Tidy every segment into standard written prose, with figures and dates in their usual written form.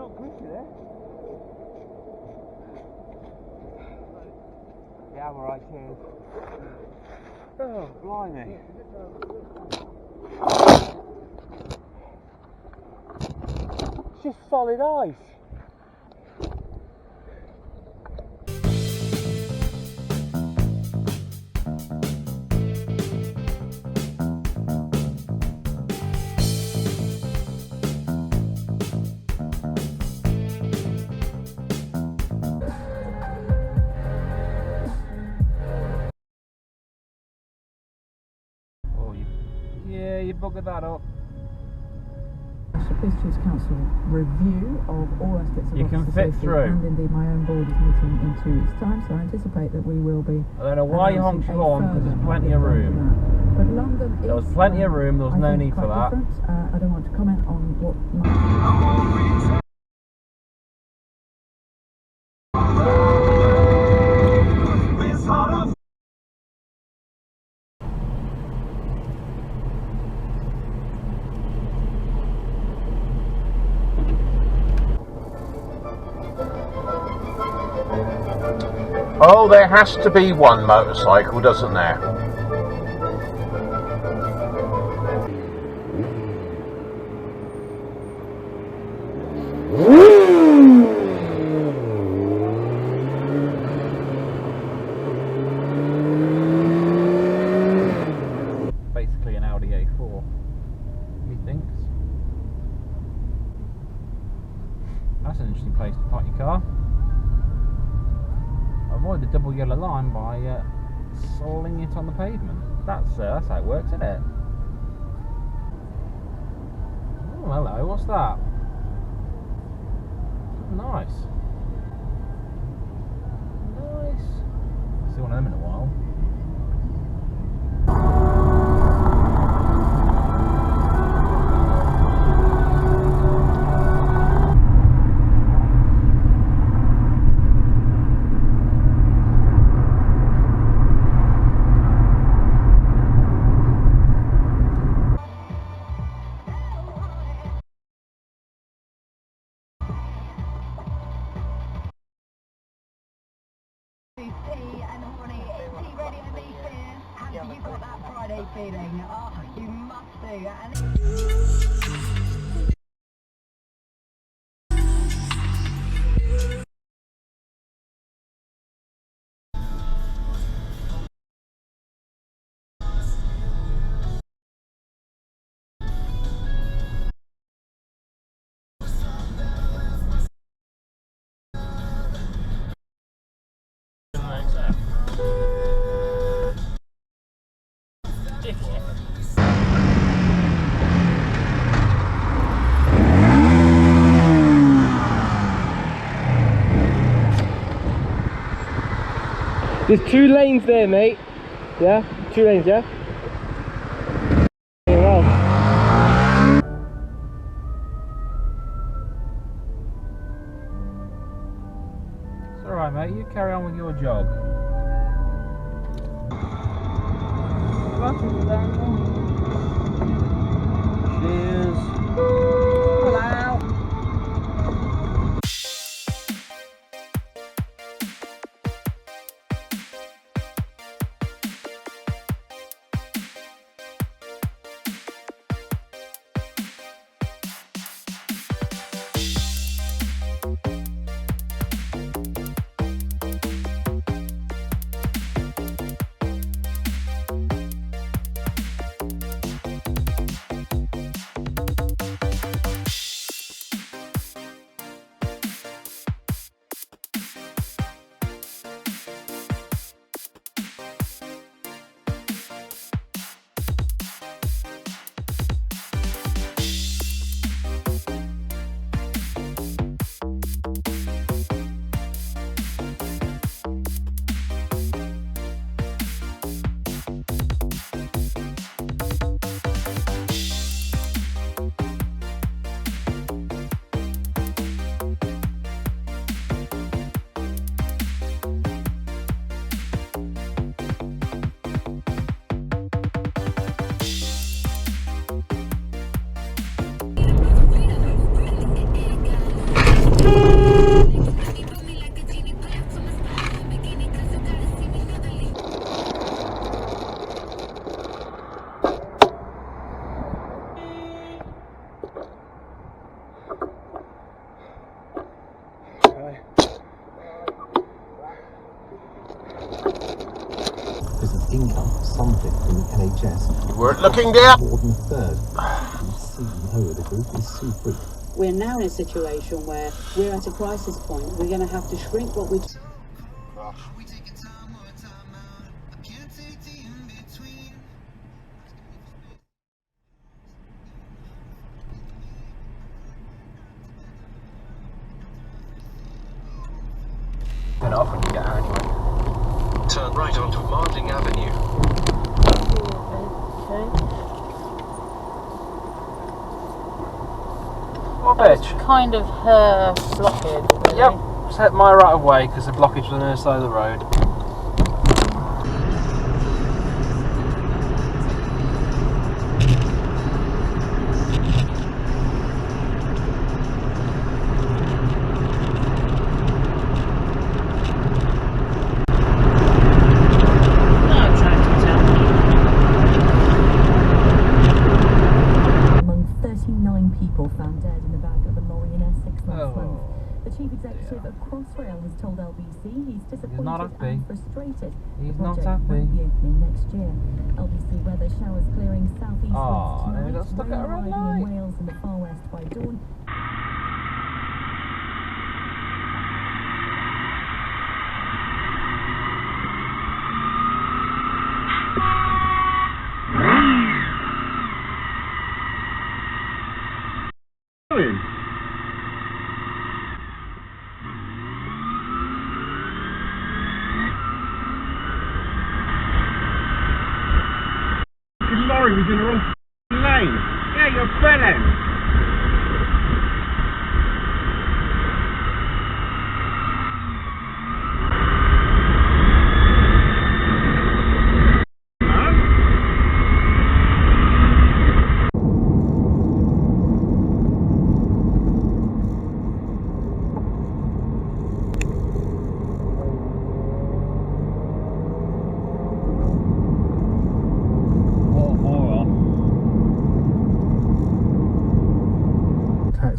not quick, is it? Yeah, I'm alright, cheers. Oh, blimey. It's just solid ice. Yeah, you buggered that up. Please choose council review of all aspects of you can fit through, and indeed my own board is meeting in 2 weeks' time, so I anticipate that we will be. I don't know why you honked your horn, because there's plenty of room. But London there was plenty of room, there was no need for that. I don't want to comment on what. Oh, there has to be one motorcycle, doesn't there? Basically an Audi A4, he thinks. That's an interesting place to park your car. Avoid the double yellow line by soling it on the pavement. That's how it works, isn't it? Oh, hello, what's that? Nice. Nice. See one of them in a while. You've got that Friday feeling. Oh, you must do. There's 2 lanes there, mate. Yeah? 2 lanes, yeah? Well. It's alright, mate. You carry on with your jog. Cheers. Hello. something from the NHS. You weren't looking, dear. More than a third. The CEO of the group is Sue Freak. We're now in a situation where we're at a crisis point. We're going to have to shrink what we... Turn it off when you get out anyway. Turn right onto Marling Avenue. What bitch? Kind of her blockage, really. Yep, set my right of way because the blockage was on the other side of the road. Found dead in the back of a lorry in Essex last month. The chief executive of Crossrail has told LBC he's disappointed and frustrated. The project won't be opening next year. LBC weather showers clearing southeast tonight, rain arriving in Wales and the far west by dawn. Lorry was in the wrong lane. Yeah, you're felling.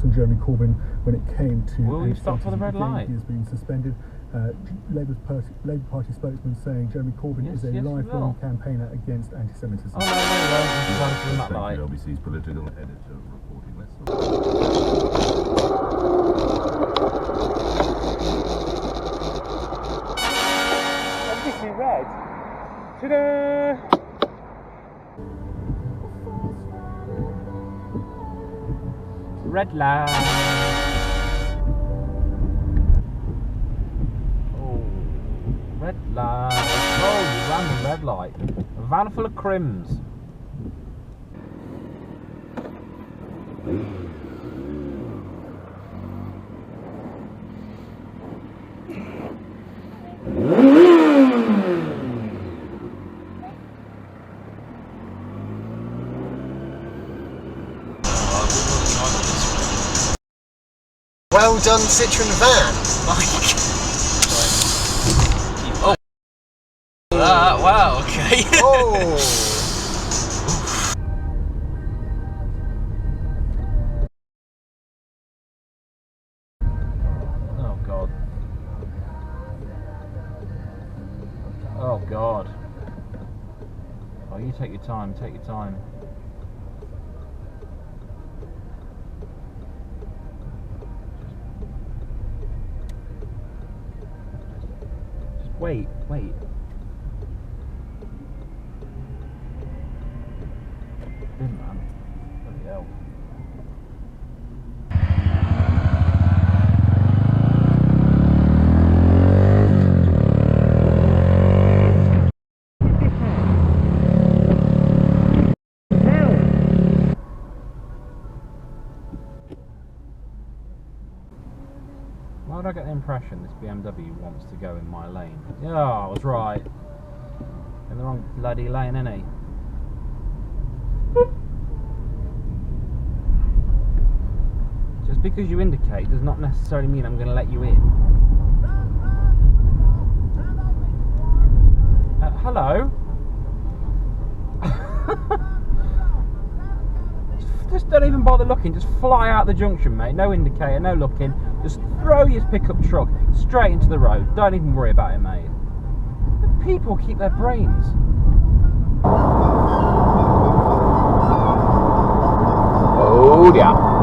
On Jeremy Corbyn when it came to will you stop for the red light? He is being suspended. Labour Party spokesman saying Jeremy Corbyn is a lifelong campaigner against anti-Semitism. Oh no, that light. LBC's political editor reporting this. I'm picking red. Ta-da! Red light. Oh, red light. Oh, random red light. A van full of crims. Well done, Citroen van. Like. Oh. Wow. Okay. Oh. Oh God. Oh God. Oh, you take your time. Take your time. Wait. Bin man. Bloody hell. Why would I get the impression this BMW wants to go in my lane? Yeah, I was right. In the wrong bloody lane, innit? Just because you indicate does not necessarily mean I'm going to let you in. Hello? Just don't even bother looking, just fly out the junction, mate. No indicator, no looking. Just throw your pickup truck straight into the road. Don't even worry about it, mate. People keep their brains. Oh yeah.